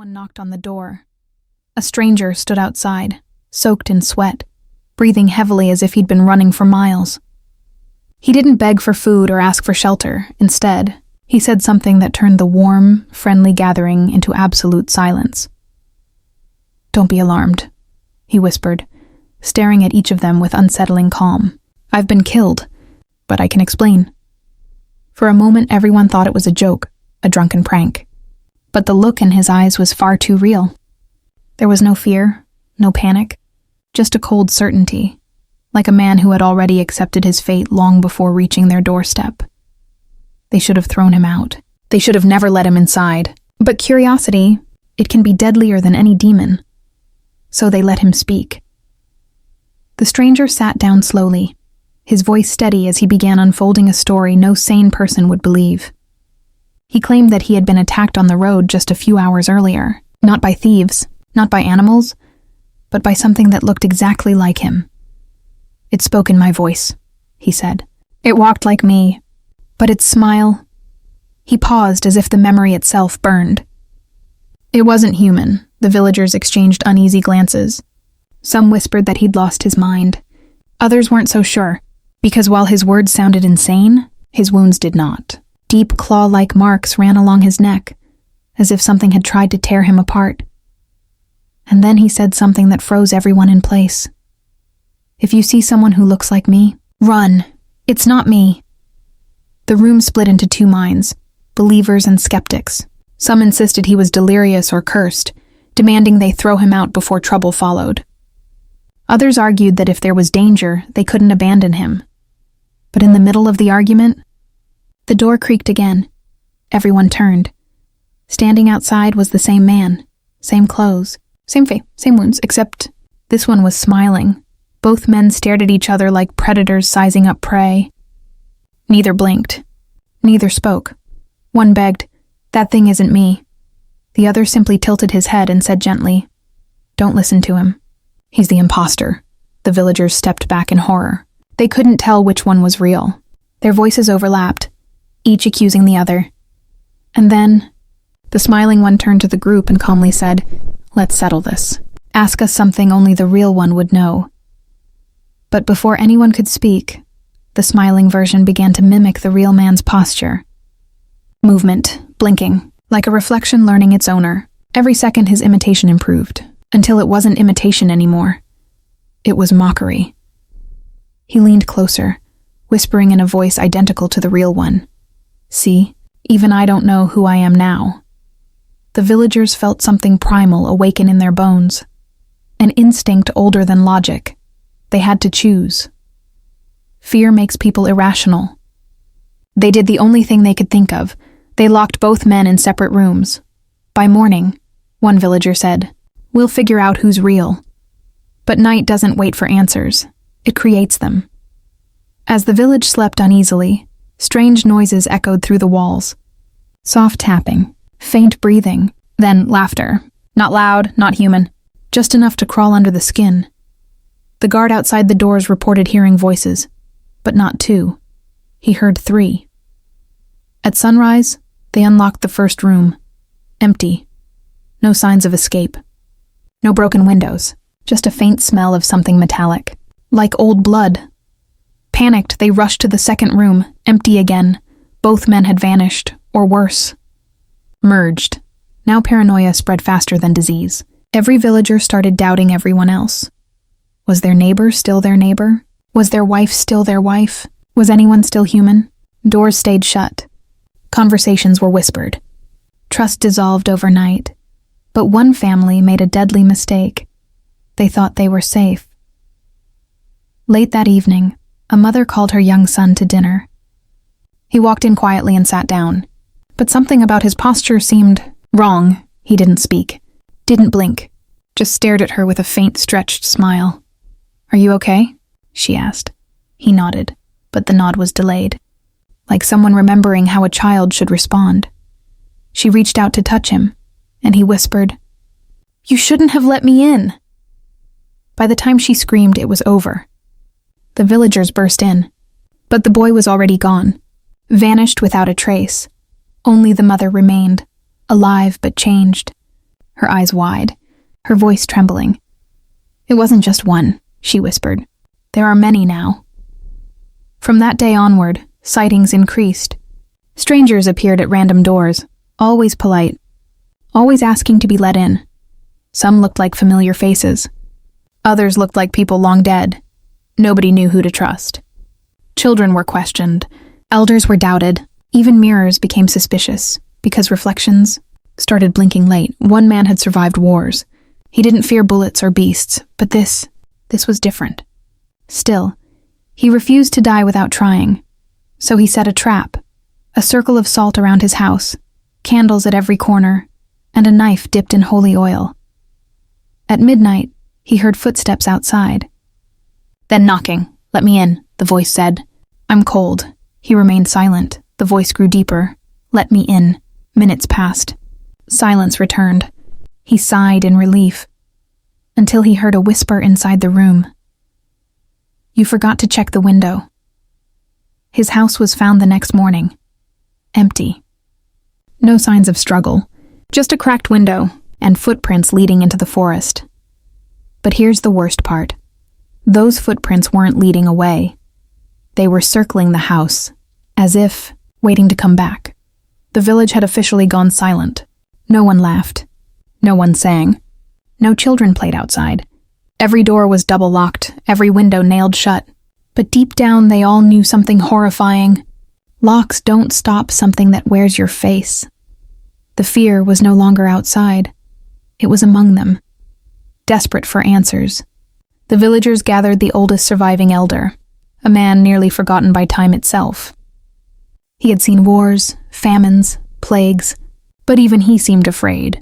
Someone knocked on the door. A stranger stood outside, soaked in sweat, breathing heavily as if he'd been running for miles. He didn't beg for food or ask for shelter. Instead, he said something that turned the warm, friendly gathering into absolute silence. "Don't be alarmed," he whispered, staring at each of them with unsettling calm. "I've been killed, but I can explain." For a moment, everyone thought it was a joke, a drunken prank. But the look in his eyes was far too real. There was no fear, no panic, just a cold certainty, like a man who had already accepted his fate long before reaching their doorstep. They should have thrown him out. They should have never let him inside. But curiosity, it can be deadlier than any demon. So they let him speak. The stranger sat down slowly, his voice steady as he began unfolding a story no sane person would believe. He claimed that he had been attacked on the road just a few hours earlier, not by thieves, not by animals, but by something that looked exactly like him. "It spoke in my voice," he said. "It walked like me, but its smile..." He paused as if the memory itself burned. It wasn't human. The villagers exchanged uneasy glances. Some whispered that he'd lost his mind. Others weren't so sure, because while his words sounded insane, his wounds did not. Deep claw-like marks ran along his neck, as if something had tried to tear him apart. And then he said something that froze everyone in place. "If you see someone who looks like me, run. It's not me." The room split into two minds, believers and skeptics. Some insisted he was delirious or cursed, demanding they throw him out before trouble followed. Others argued that if there was danger, they couldn't abandon him. But in the middle of the argument, the door creaked again. Everyone turned. Standing outside was the same man, same clothes, same face, same wounds, except this one was smiling. Both men stared at each other like predators sizing up prey. Neither blinked. Neither spoke. One begged, "That thing isn't me." The other simply tilted his head and said gently, "Don't listen to him. He's the imposter." The villagers stepped back in horror. They couldn't tell which one was real. Their voices overlapped, each accusing the other. And then, the smiling one turned to the group and calmly said, "Let's settle this. Ask us something only the real one would know." But before anyone could speak, the smiling version began to mimic the real man's posture. Movement, blinking, like a reflection learning its owner. Every second his imitation improved, until it wasn't imitation anymore. It was mockery. He leaned closer, whispering in a voice identical to the real one. "See, even I don't know who I am now." The villagers felt something primal awaken in their bones. An instinct older than logic. They had to choose. Fear makes people irrational. They did the only thing they could think of. They locked both men in separate rooms. "By morning," one villager said, "we'll figure out who's real." But night doesn't wait for answers. It creates them. As the village slept uneasily, strange noises echoed through the walls. Soft tapping, faint breathing, then laughter. Not loud, not human, just enough to crawl under the skin. The guard outside the doors reported hearing voices, but not two. He heard 3. At sunrise, they unlocked the first room. Empty. No signs of escape. No broken windows, just a faint smell of something metallic, like old blood. Panicked, they rushed to the second room, empty again. Both men had vanished, or worse. Merged. Now paranoia spread faster than disease. Every villager started doubting everyone else. Was their neighbor still their neighbor? Was their wife still their wife? Was anyone still human? Doors stayed shut. Conversations were whispered. Trust dissolved overnight. But one family made a deadly mistake. They thought they were safe. Late that evening, a mother called her young son to dinner. He walked in quietly and sat down, but something about his posture seemed wrong. He didn't speak, didn't blink, just stared at her with a faint, stretched smile. "Are you okay?" she asked. He nodded, but the nod was delayed, like someone remembering how a child should respond. She reached out to touch him, and he whispered, "You shouldn't have let me in." By the time she screamed, it was over. The villagers burst in, but the boy was already gone, vanished without a trace. Only the mother remained, alive but changed. her eyes wide, her voice trembling. "It wasn't just one," she whispered. "There are many now." From that day onward, sightings increased. Strangers appeared at random doors, always polite, always asking to be let in. Some looked like familiar faces. Others looked like people long dead. Nobody knew who to trust. Children were questioned. Elders were doubted. Even mirrors became suspicious, because reflections started blinking late. One man had survived wars. He didn't fear bullets or beasts, but this was different. Still, he refused to die without trying. So he set a trap, a circle of salt around his house, candles at every corner, and a knife dipped in holy oil. At midnight, he heard footsteps outside. "Then knocking. Let me in," the voice said. "I'm cold." He remained silent. The voice grew deeper. "Let me in." Minutes passed. Silence returned. He sighed in relief, until he heard a whisper inside the room. "You forgot to check the window." His house was found the next morning. Empty. No signs of struggle. Just a cracked window and footprints leading into the forest. But here's the worst part. Those footprints weren't leading away. They were circling the house, as if waiting to come back. The village had officially gone silent. No one laughed. No one sang. No children played outside. Every door was double-locked, every window nailed shut. But deep down they all knew something horrifying. Locks don't stop something that wears your face. The fear was no longer outside. It was among them. Desperate for answers, the villagers gathered the oldest surviving elder, a man nearly forgotten by time itself. He had seen wars, famines, plagues, but even he seemed afraid.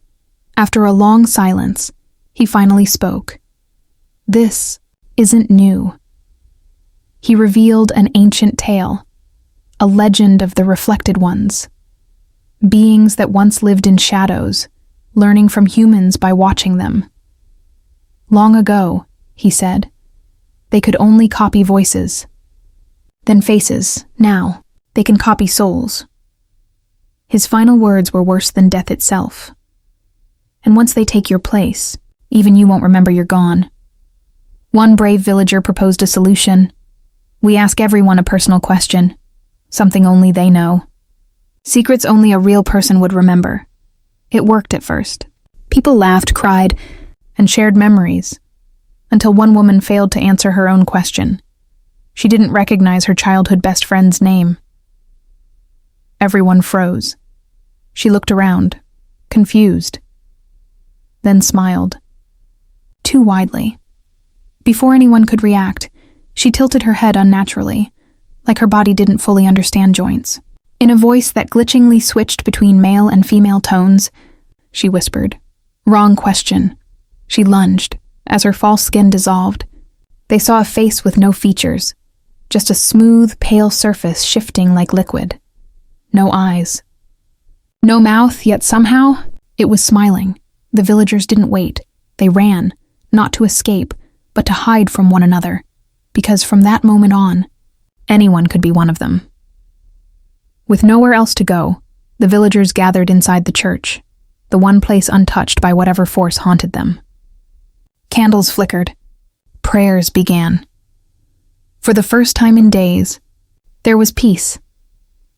After a long silence, he finally spoke. This isn't new. He revealed an ancient tale, a legend of the reflected ones, beings that once lived in shadows, learning from humans by watching them. Long ago, he said, they could only copy voices. Then faces, now, they can copy souls. His final words were worse than death itself. And once they take your place, even you won't remember you're gone. One brave villager proposed a solution. We ask everyone a personal question, something only they know. Secrets only a real person would remember. It worked at first. People laughed, cried, and shared memories, until one woman failed to answer her own question. She didn't recognize her childhood best friend's name. Everyone froze. She looked around, confused, then smiled. Too widely. Before anyone could react, she tilted her head unnaturally, like her body didn't fully understand joints. In a voice that glitchingly switched between male and female tones, she whispered, "Wrong question." She lunged. As her false skin dissolved, they saw a face with no features, just a smooth, pale surface shifting like liquid. No eyes. No mouth, yet somehow, it was smiling. The villagers didn't wait. They ran, not to escape, but to hide from one another, because from that moment on, anyone could be one of them. With nowhere else to go, the villagers gathered inside the church, the one place untouched by whatever force haunted them. Candles flickered. Prayers began. For the first time in days, there was peace,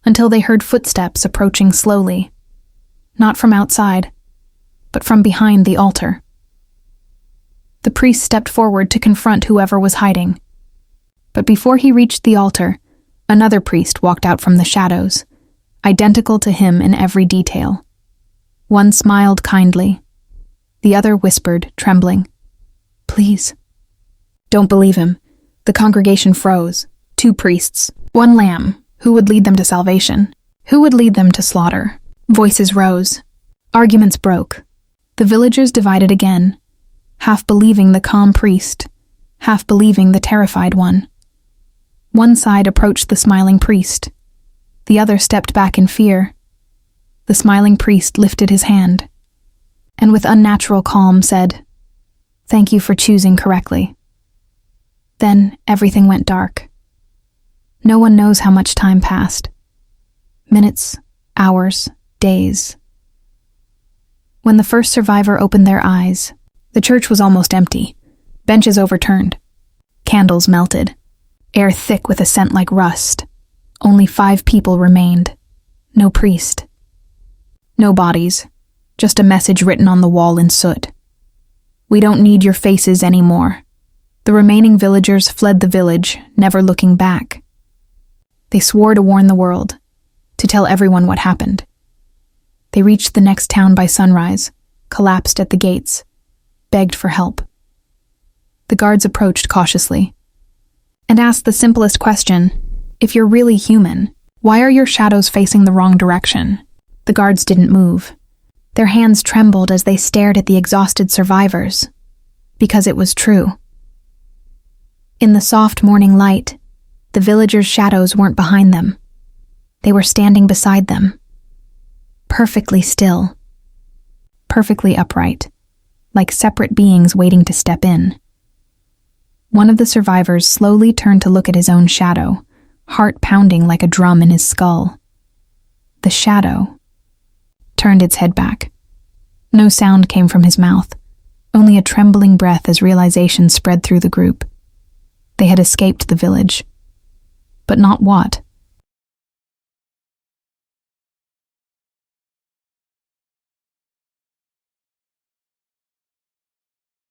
until they heard footsteps approaching slowly, not from outside, but from behind the altar. The priest stepped forward to confront whoever was hiding. But before he reached the altar, another priest walked out from the shadows, identical to him in every detail. One smiled kindly. The other whispered, trembling, "Please." Don't believe him. The congregation froze. 2 priests, 1 lamb. Who would lead them to salvation? Who would lead them to slaughter? Voices rose. Arguments broke. The villagers divided again, half believing the calm priest, half believing the terrified one. One side approached the smiling priest. The other stepped back in fear. The smiling priest lifted his hand, and with unnatural calm said, "Thank you for choosing correctly." Then everything went dark. No one knows how much time passed. Minutes, hours, days. When the first survivor opened their eyes, the church was almost empty, benches overturned, candles melted, air thick with a scent like rust. Only 5 people remained. No priest. No bodies, just a message written on the wall in soot. We don't need your faces anymore. The remaining villagers fled the village, never looking back. They swore to warn the world, to tell everyone what happened. They reached the next town by sunrise, collapsed at the gates, begged for help. The guards approached cautiously and asked the simplest question, if you're really human, why are your shadows facing the wrong direction? The guards didn't move. Their hands trembled as they stared at the exhausted survivors, because it was true. In the soft morning light, the villagers' shadows weren't behind them. They were standing beside them, perfectly still, perfectly upright, like separate beings waiting to step in. One of the survivors slowly turned to look at his own shadow, heart pounding like a drum in his skull. The shadow turned its head back. No sound came from his mouth, only a trembling breath as realization spread through the group. They had escaped the village. But not what?